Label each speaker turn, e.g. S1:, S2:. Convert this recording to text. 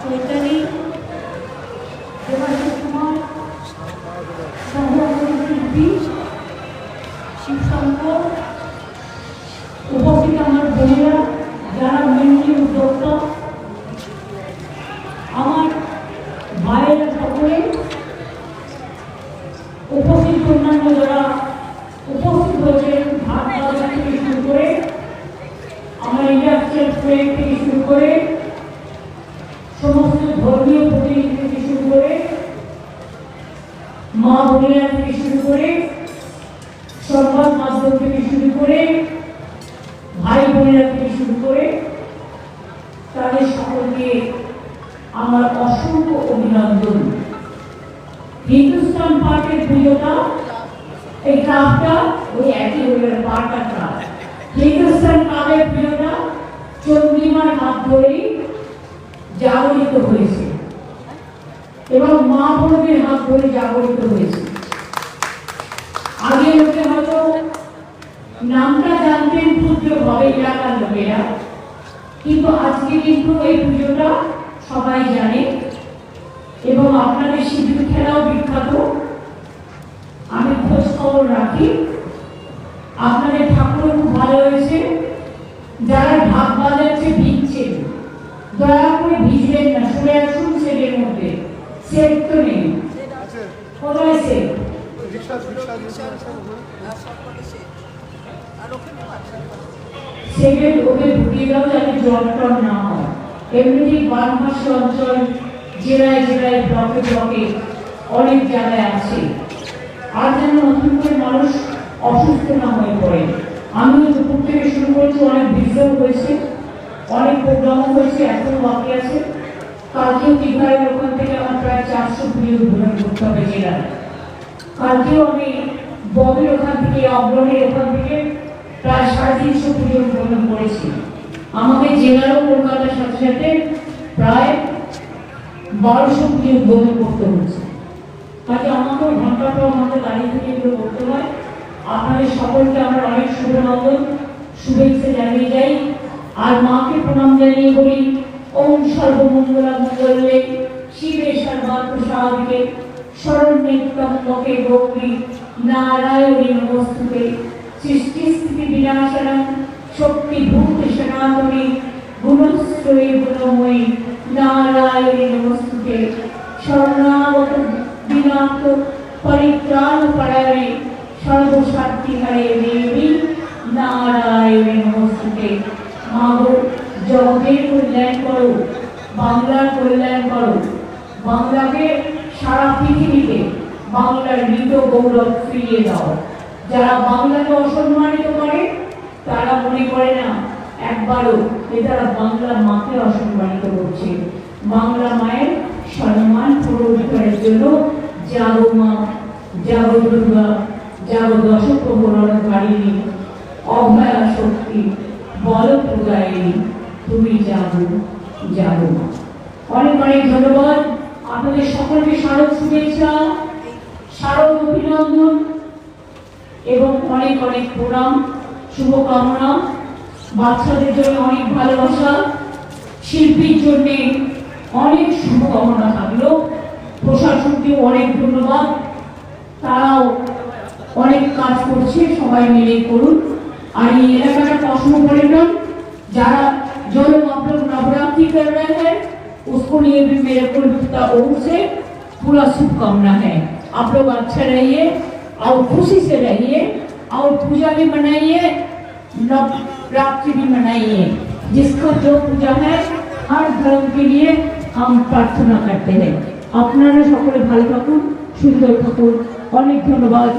S1: চৈতালি দেবাশিস কুমার, সহশিল্পী শিবশঙ্কর, উপস্থিত আমার বোনেরা যারা মেনলি উদ্যোক্তা, আমার ভাইয়েরা সকলে, উপস্থিত অন্যান্য যারা উপস্থিত হয়েছে ভাত বাজার থেকে শুরু করে আমার ইন্ডাস্ট্রিয়াল ট্রেড থেকে শুরু করে সমস্ত ধর্মীয় প্রতিনিধি থেকে শুরু করে মা বোনেরা থেকে শুরু করে সংবাদ মাধ্যম থেকে শুরু করে ভাই বোনেরা থেকে শুরু করে তাদের সকলকে আমার অসংখ্য অভিনন্দন। হিন্দুস্তান পার্কের পুজোটা এই ক্লাবটা ওই একই হয়ে পার্কটা ক্লাব। হিন্দুস্তান ক্লাবের পুজোটা চন্দ্রিমার হাত ধরেই জাগরিত হয়েছে এবং মা বোনদের হাত ধরে জাগরিত হয়েছে। আগে লোকে হয়তো নামটা জানতেন ক্ষুদ্রভাবে এলাকার লোকেরা, কিন্তু আজকে কিন্তু এই পুজোটা সবাই জানে এবং আপনাদের সিঁদুর খেলাও বিখ্যাত। আমি খোঁজ খবর রাখি, আপনাদের ঠাকুর খুব ভালো হয়েছে। যারা ঢাক বাজাচ্ছে ভিজছেন, দয়া করে ভিজবেন না, সরে আসুন সেটের মধ্যে। সেট তো নেই, কোথায় সেট? সেটের ওকে ঢুকিয়ে দাও যাতে জল টল না হয়। এমনিতেই বানভাসী অঞ্চল জেলায় জেলায় ব্লকে ব্লকে অনেক জায়গায় আছে, আর যেন নতুন করে মানুষ অসুস্থ না হয়ে পড়ে। আমিও দুপুর থেকে শুরু করেছি, অনেক ভিডিও হয়েছে, অনেক প্রোগ্রামও হয়েছে, এখনো বাকি আছে। কালকেও দীঘায় ওখান থেকে আমার প্রায় 400 ভিডিও উদ্বোধন করতে হবে জেলায়। কালকেও আমি ববের ওখান থেকে, অগ্রণীর ওখান থেকে প্রায় 350 ভিডিও উদ্বোধন করেছি। আমাকে জেলারও কলকাতার সাথে সাথে প্রায় 1200 ভিডিও উদ্বোধন করতে হচ্ছে। কাজে আমাকেও ঘন্টাটা আমাদের দাঁড়িয়ে থেকে এগুলো করতে হয়। আপনাদের সকলকে আমার অনেক শুভনন্দন, শুভেচ্ছা জানিয়ে যাই। আর মাকে প্রণাম জানিয়ে বলি, ওম সর্বমঙ্গলা মঙ্গলে শিবে সর্বার্থ সাধিকে শরণ্যে গৌরী নারায়ণী নমস্তুতে সৃষ্টি স্থিতি বিনাশনং শক্তিভূত সনাতনী গুণশ্রয়ে গুণময়ী নারায়ণী নমস্তুতে শরণাগত বিনাশ পরিত্রাণ পরায়ণে সর্বশক্তিহরে দেবী নারায়ণী নমস্তুতে। মাগো, জগতের কল্যাণ করো, বাংলার কল্যাণ করো, বাংলাকে সারা পৃথিবীতে বাংলার মৃত গৌরব ফিরিয়ে দাও। যারা বাংলাকে অসম্মানিত করে তারা মনে করে না একবারও যে তারা বাংলা মাকে অসম্মানিত করছে। বাংলা মায়ের সম্মান পুনরুদ্ধারের জন্য জাগো মা, জাগো দুর্গা, জাগো দশপ্রহরণকারিণী, অভয়া শক্তি, বল প্রদায়িনী, তুমি জাগো, জাগো মা। অনেক অনেক ধন্যবাদ আপনাদের সকলকে, শারদ শুভেচ্ছা, শারদ অভিনন্দন এবং অনেক অনেক প্রণাম, শুভকামনা। বাচ্চাদের জন্য অনেক ভালোবাসা, শিল্পীর জন্য অনেক শুভকামনা থাকলো। প্রশাসনকে অনেক ধন্যবাদ, তারাও অনেক কাজ করছে, সবাই মিলে করুন। আর এই এলাকাটা কসমোপলিটন, যারা जो लोग आप लोग नवरात्रि कर रहे हैं उसको लिए भी मेरे को ओर से पूरा शुभकामना है। आप लोग अच्छे रहिए और खुशी से रहिए और पूजा भी मनाइए, नवरात्रि भी मनाइए। जिसका जो पूजा है हर धर्म के लिए हम प्रार्थना करते हैं। আপনারা সকলে ভালো থাকুন, সুন্দর থাকুন। অনেক ধন্যবাদ।